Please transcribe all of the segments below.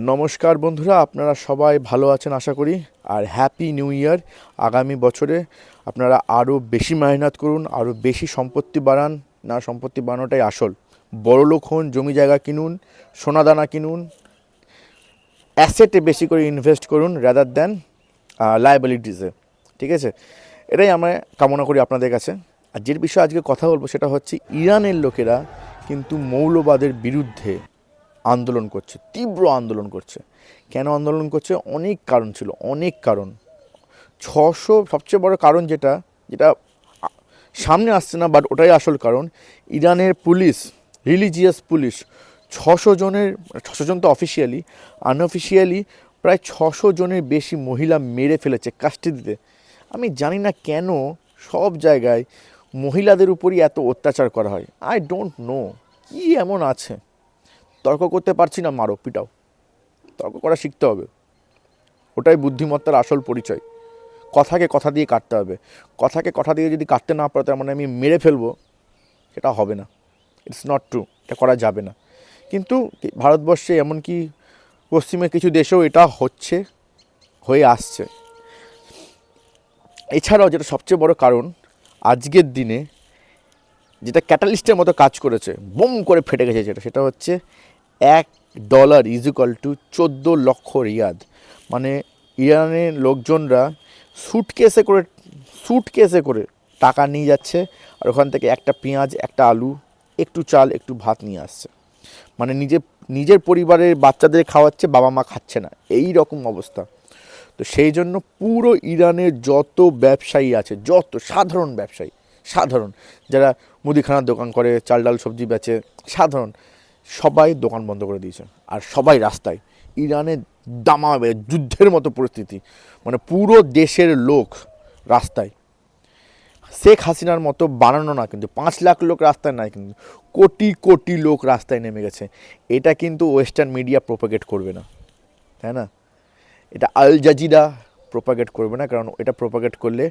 নমস্কার বন্ধুরা, আপনারা সবাই ভালো আছেন আশা করি। আর হ্যাপি নিউ ইয়ার। আগামী বছরে আপনারা আরও বেশি মেহনত করুন, আরও বেশি সম্পত্তি বাড়ান। না, সম্পত্তি বাড়ানোটাই আসল। বড়লোক হন, জমি জায়গা কিনুন, সোনাদানা কিনুন, অ্যাসেটে বেশি করে ইনভেস্ট করুন রাদার দ্যান লায়াবিলিটিসে। ঠিক আছে, এটাই আমরা কামনা করি আপনাদের কাছে। আর যে বিষয়ে আজকে কথা বলবো সেটা হচ্ছে ইরানের লোকেরা কিন্তু মৌলবাদের বিরুদ্ধে আন্দোলন করছে, তীব্র আন্দোলন করছে। কেন আন্দোলন করছে? অনেক কারণ ছিল, অনেক কারণ। 600 সবচেয়ে বড় কারণ যেটা যেটা সামনে আসছে না, বাট ওটাই আসল কারণ। ইরানের পুলিশ, রিলিজিয়াস পুলিশ, 600 জন তো অফিসিয়ালি, আনঅফিসিয়ালি প্রায় 600 জনের বেশি মহিলা মেরে ফেলেছে কাস্টাডিতে। আমি জানি না কেন সব জায়গায় মহিলাদের উপরই এত অত্যাচার করা হয়। আই ডোন্ট নো কী এমন আছে। তর্ক করতে পারছি না, মারো পিটাও। তর্ক করা শিখতে হবে, ওটাই বুদ্ধিমত্তার আসল পরিচয়। কথাকে কথা দিয়ে কাটতে হবে। কথাকে কথা দিয়ে যদি কাটতে না পারো, তার মানে আমি মেরে ফেলবো, এটা হবে না। ইটস নট ট্রু, এটা করা যাবে না। কিন্তু ভারতবর্ষে এমনকি পশ্চিমের কিছু দেশেও এটা হচ্ছে, হয়ে আসছে। এছাড়াও যেটা সবচেয়ে বড় কারণ, আজকের দিনে যেটা ক্যাটালিস্টের মতো কাজ করেছে, বুম করে ফেটে গেছে যেটা, সেটা হচ্ছে $1 ইজ ইকুয়াল টু 14 লক্ষ রিয়াদ। মানে ইরানের লোকজনরা সুটকেসে করে টাকা নিয়ে যাচ্ছে, আর ওখান থেকে একটা পেঁয়াজ, একটা আলু, একটু চাল, একটু ভাত নিয়ে আসছে। মানে নিজের পরিবারের বাচ্চাদের খাওয়াচ্ছে, বাবা মা খাচ্ছে না, এই রকম অবস্থা। তো সেই জন্য পুরো ইরানের যত ব্যবসায়ী আছে, যত সাধারণ ব্যবসায়ী, সাধারণ যারা মুদিখানার দোকান করে, চাল ডাল সবজি বেচে, সাধারণ সবাই দোকান বন্ধ করে দিয়েছে। আর সবাই রাস্তায়। ইরানে দামাবে যুদ্ধের মতো পরিস্থিতি, মানে পুরো দেশের লোক রাস্তায়। শেখ হাসিনার মতো বানানো না, কিন্তু 5 লাখ লোক রাস্তায় নাই, কিন্তু কোটি কোটি লোক রাস্তায় নেমে গেছে। এটা কিন্তু ওয়েস্টার্ন মিডিয়া প্রোপাগেট করবে না, তাই না? এটা আল জাজিরা প্রোপাগেট করবে না, কারণ এটা প্রোপাগেট করলে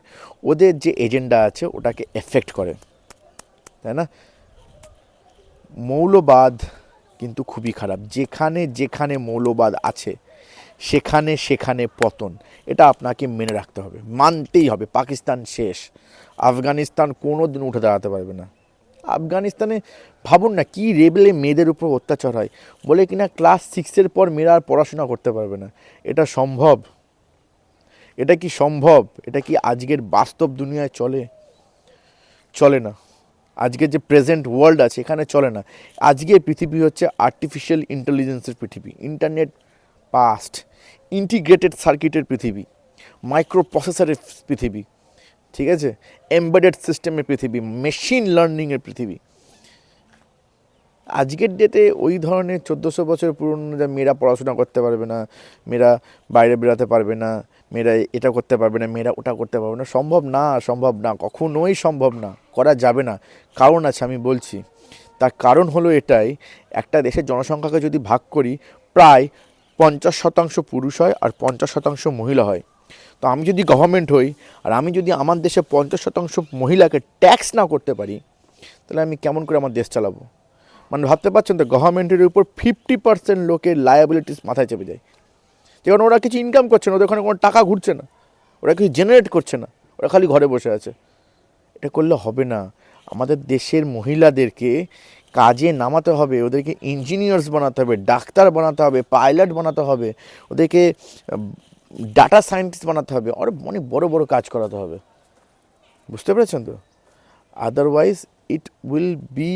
ওদের যে এজেন্ডা আছে ওটাকে এফেক্ট করে, তাই না? মৌলবাদ কিন্তু খুবই খারাপ। যেখানে যেখানে মৌলবাদ আছে সেখানে সেখানে পতন, এটা আপনাকে মেনে রাখতে হবে, মানতেই হবে। পাকিস্তান শেষ, আফগানিস্তান কোনো দিন উঠে দাঁড়াতে পারবে না। আফগানিস্তানে ভাবুন না কি রেবেলে মেয়েদের উপর অত্যাচার হয়, বলে কিনা ক্লাস 6-এর পর মেয়েরা আর পড়াশোনা করতে পারবে না। এটা সম্ভব? এটা কি সম্ভব? এটা কি আজকের বাস্তব দুনিয়ায় চলে? চলে না। আজকের যে প্রেজেন্ট ওয়ার্ল্ড আছে এখানে চলে না। আজকের পৃথিবী হচ্ছে আর্টিফিশিয়াল ইন্টেলিজেন্সের পৃথিবী, ইন্টারনেট পাস্ট, ইন্টিগ্রেটেড সার্কিটের পৃথিবী, মাইক্রো প্রসেসরের পৃথিবী, ঠিক আছে, এমবেডেড সিস্টেমের পৃথিবী, মেশিন লার্নিংয়ের পৃথিবী। আজকের ডেটে ওই ধরনের 1400 বছর পুরনো যে মেয়েরা পড়াশোনা করতে পারবে না, মেয়েরা বাইরে বেরোতে পারবে না, মেয়েরা এটা করতে পারবে না, মেয়েরা ওটা করতে পারবে না, সম্ভব না, সম্ভব না, কখনোই সম্ভব না, করা যাবে না। কারণ আছে, আমি বলছি। তার কারণ হলো এটাই, একটা দেশের জনসংখ্যাকে যদি ভাগ করি, প্রায় 50% পুরুষ হয় আর 50% মহিলা হয়। তো আমি যদি গভর্নমেন্ট হই, আর আমি যদি আমার দেশে 50% মহিলাকে ট্যাক্স না করতে পারি, তাহলে আমি কেমন করে আমার দেশ চালাবো? মানে ভাবতে পারছেন তো, গভর্নমেন্টের উপর 50% লোকের লায়াবিলিটিস মাথায় চেপে যায়। যেমন ওরা কিছু ইনকাম করছে না, ওদের ওখানে কোনো টাকা ঘুরছে না, ওরা কিছু জেনারেট করছে না, ওরা খালি ঘরে বসে আছে। এটা করলে হবে না। আমাদের দেশের মহিলাদেরকে কাজে নামাতে হবে, ওদেরকে ইঞ্জিনিয়ার্স বানাতে হবে, ডাক্তার বানাতে হবে, পাইলট বানাতে হবে, ওদেরকে ডাটা সায়েন্টিস্ট বানাতে হবে, আর অনেক বড় বড় কাজ করাতে হবে। বুঝতে পেরেছেন তো? Otherwise it will be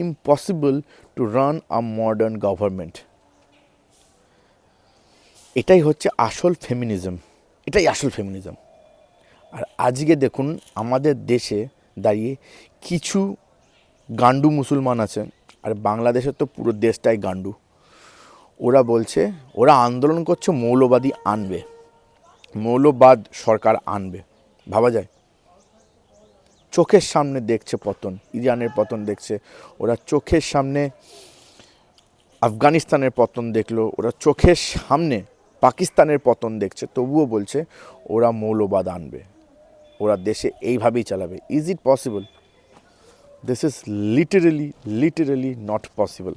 impossible to run a modern government. এটাই হচ্ছে আসল ফেমিনিজম, এটাই আসল ফেমিনিজম। আর আজকে দেখুন আমাদের দেশে দাঁড়িয়ে কিছু গান্ডু মুসলমান আছে, আর বাংলাদেশের তো পুরো দেশটাই গান্ডু। ওরা বলছে, ওরা আন্দোলন করছে মৌলবাদী আনবে, মৌলবাদ সরকার আনবে। ভাবা যায়? চোখের সামনে দেখছে পতন, ইরানের পতন দেখছে, ওরা চোখের সামনে আফগানিস্তানের পতন দেখলো, ওরা চোখের সামনে পাকিস্তানের পতন দেখছে, তবুও বলছে ওরা মৌলবাদ আনবে, ওরা দেশে এইভাবেই চালাবে। Is it possible? This is literally not possible.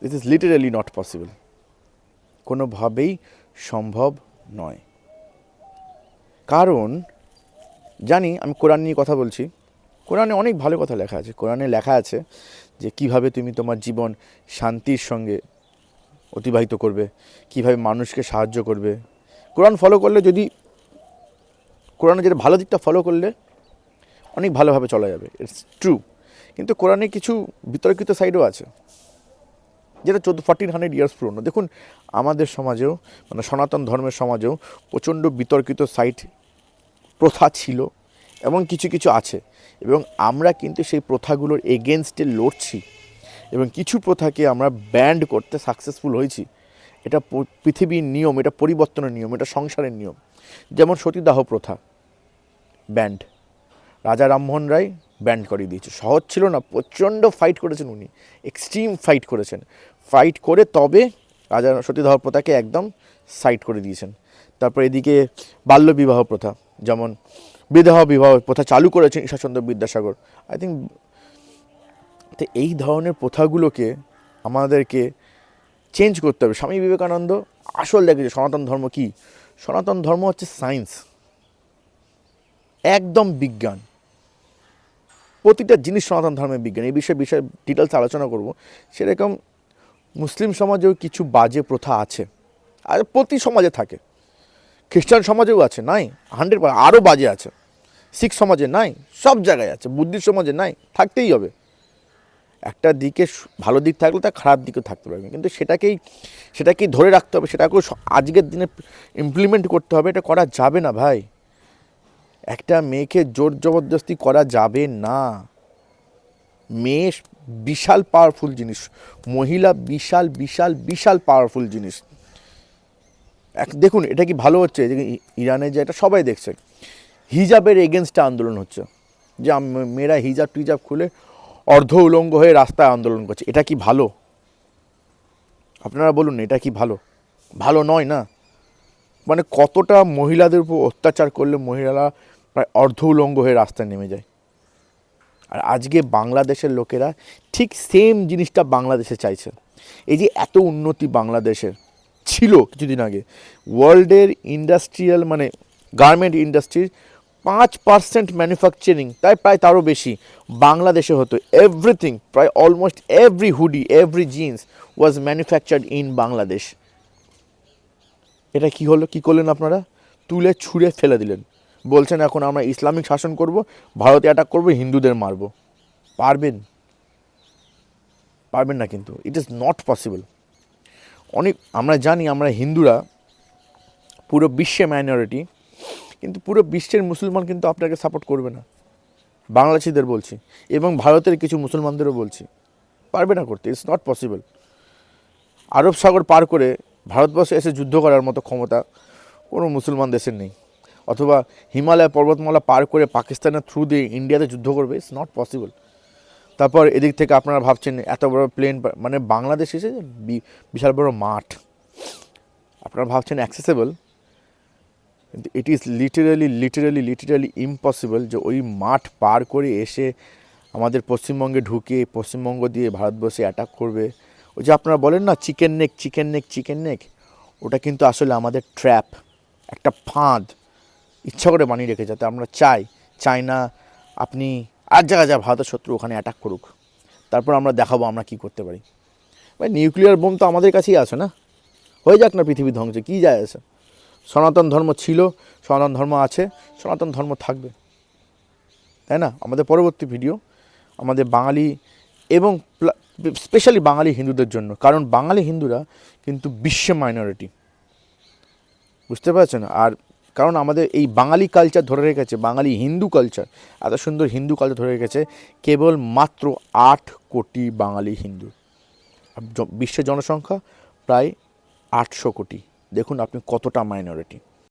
This is literally not possible, কোনোভাবেই সম্ভব নয়। কারণ জানি আমি কোরআন নিয়ে কথা বলছি, কোরআনে অনেক ভালো কথা লেখা আছে। কোরআনে লেখা আছে যে কিভাবে তুমি তোমার জীবন শান্তির সঙ্গে অতিবাহিত করবে, কিভাবে মানুষকে সাহায্য করবে। কোরআন ফলো করলে, যদি কোরআনের যেটা ভালো দিকটা ফলো করলে অনেক ভালোভাবে চলা যাবে, ইটস ট্রু। কিন্তু কোরআনে কিছু বিতর্কিত সাইডও আছে, যেটা 1400 ইয়ার্স পুরনো। দেখুন আমাদের সমাজেও, মানে সনাতন ধর্মের সমাজেও প্রচণ্ড বিতর্কিত সাইড প্রথা ছিল এবং কিছু কিছু আছে, এবং আমরা কিন্তু সেই প্রথাগুলোর এগেনস্টে লড়ছি এবং কিছু প্রথাকে আমরা ব্যান্ড করতে সাকসেসফুল হয়েছি। এটা পৃথিবীর নিয়ম, এটা পরিবর্তনের নিয়ম, এটা সংসারের নিয়ম। যেমন সতীদাহ প্রথা ব্যান্ড, রাজা রামমোহন রায় ব্যান্ড করিয়ে দিয়েছে। সহজ ছিল না, প্রচণ্ড ফাইট করেছেন উনি, এক্সট্রিম ফাইট করেছেন। ফাইট করে তবে রাজা সতীদাহ প্রথাকে একদম সাইড করে দিয়েছেন। তারপর এদিকে বাল্যবিবাহ প্রথা, যেমন বিবাহ বিবাহ প্রথা চালু করেছেন ঈশ্বরচন্দ্র বিদ্যাসাগর। আই থিঙ্ক তো এই ধরনের প্রথাগুলোকে আমাদেরকে চেঞ্জ করতে হবে। স্বামী বিবেকানন্দ আসল দেখেছে সনাতন ধর্ম কী। সনাতন ধর্ম হচ্ছে সায়েন্স, একদম বিজ্ঞান। প্রতিটা জিনিস সনাতন ধর্মের বিজ্ঞান। এই বিষয়ে ডিটেলস আলোচনা করব। সেরকম মুসলিম সমাজেও কিছু বাজে প্রথা আছে, আর প্রতি সমাজে থাকে। খ্রিস্টান সমাজেও আছে, নাই 100%, আরও বাজে আছে। শিখ সমাজে নাই, সব জায়গায় আছে। বুদ্ধিস্ট সমাজে নাই, থাকতেই হবে। একটা দিকে ভালো দিক থাকলে তার খারাপ দিকেও থাকতে পারবে, কিন্তু সেটাকেই ধরে রাখতে হবে, সেটাকেও আজকের দিনে ইমপ্লিমেন্ট করতে হবে। এটা করা যাবে না ভাই, একটা মেয়েকে জোর জবরদস্তি করা যাবে না। মেয়ে বিশাল পাওয়ারফুল জিনিস, মহিলা বিশাল বিশাল বিশাল পাওয়ারফুল জিনিস। দেখুন এটা কি ভালো হচ্ছে যে ইরানে, যে এটা সবাই দেখছে, হিজাবের এগেনস্টে আন্দোলন হচ্ছে, যে মেয়েরা হিজাব টিজাব খুলে অর্ধ উলঙ্গ হয়ে রাস্তায় আন্দোলন করছে। এটা কি ভালো? আপনারা বলুন, এটা কি ভালো? ভালো নয় না। মানে কতটা মহিলাদের উপর অত্যাচার করলে মহিলারা প্রায় অর্ধ উলঙ্গ হয়ে রাস্তায় নেমে যায়। আর আজকে বাংলাদেশের লোকেরা ঠিক সেম জিনিসটা বাংলাদেশে চাইছে। এই যে এত উন্নতি বাংলাদেশের ছিল কিছুদিন আগে, ওয়ার্ল্ডের ইন্ডাস্ট্রিয়াল মানে গার্মেন্ট ইন্ডাস্ট্রির 5% ম্যানুফ্যাকচারিং, তাই প্রায় তারও বেশি বাংলাদেশে হতো। এভরিথিং, প্রায় almost every hoodie, every jeans was manufactured in Bangladesh. এটা কি হলো? কি করলেন আপনারা? তুলে ছুঁড়ে ফেলে দিলেন। বলছেন এখন আমরা ইসলামিক শাসন করব, ভারতে অ্যাটাক করব, হিন্দুদের মারব। পারবেন? পারবেন না কিন্তু। It is not possible. আমরা জানি আমরা হিন্দুরা পুরো বিশ্বে মাইনরিটি, কিন্তু পুরো বিশ্বের মুসলমান কিন্তু আপনাকে সাপোর্ট করবে না। বাংলাদেশিদের বলছি, এবং ভারতের কিছু মুসলমানদেরও বলছি, পারবে না করতে। It's not possible. আরব সাগর পার করে ভারতবর্ষে এসে যুদ্ধ করার মতো ক্ষমতা কোনো মুসলমান দেশের নেই। অথবা হিমালয় পর্বতমালা পার করে পাকিস্তানের থ্রু দিয়ে ইন্ডিয়াতে যুদ্ধ করবে, ইটস নট পসিবল। তারপর এদিক থেকে আপনারা ভাবছেন এত বড় প্লেন, মানে বাংলাদেশ এসে বিশাল বড় মাঠ, আপনারা ভাবছেন অ্যাক্সেসেবল, কিন্তু ইট ইজ লিটারালি ইম্পসিবল যে ওই মাঠ পার করে এসে আমাদের পশ্চিমবঙ্গে ঢুকে পশ্চিমবঙ্গ দিয়ে ভারতবর্ষে অ্যাটাক করবে। ওই যে আপনারা বলেন না চিকেন নেক, ওটা কিন্তু আসলে আমাদের ট্র্যাপ, একটা ফাঁদ ইচ্ছা করে বানিয়ে রেখে, যাতে আমরা চাই না আপনি আর জায়গায় ভারতের শত্রু ওখানে অ্যাটাক করুক। তারপর আমরা দেখাবো আমরা কি করতে পারি। ভাই নিউক্লিয়ার বোম তো আমাদের কাছেই আছে না, হয়ে যাক না পৃথিবী ধ্বংসে, কী যায় আছে? সনাতন ধর্ম ছিল, সনাতন ধর্ম আছে, সনাতন ধর্ম থাকবে, তাই না? আমাদের পরবর্তী ভিডিও আমাদের বাঙালি এবং স্পেশালি বাঙালি হিন্দুদের জন্য, কারণ বাঙালি হিন্দুরা কিন্তু বিশ্বে মাইনরিটি, বুঝতে পারছেন? আর কারণ আমাদের এই বাঙালি কালচার ধরে রেখেছে, বাঙালি হিন্দু কালচার, এত সুন্দর হিন্দু কালচার ধরে রেখেছে কেবল মাত্র 8 কোটি বাঙালি হিন্দু। বিশ্বের জনসংখ্যা প্রায় 800 কোটি। দেখুন আপনি কতটা মাইনরিটি।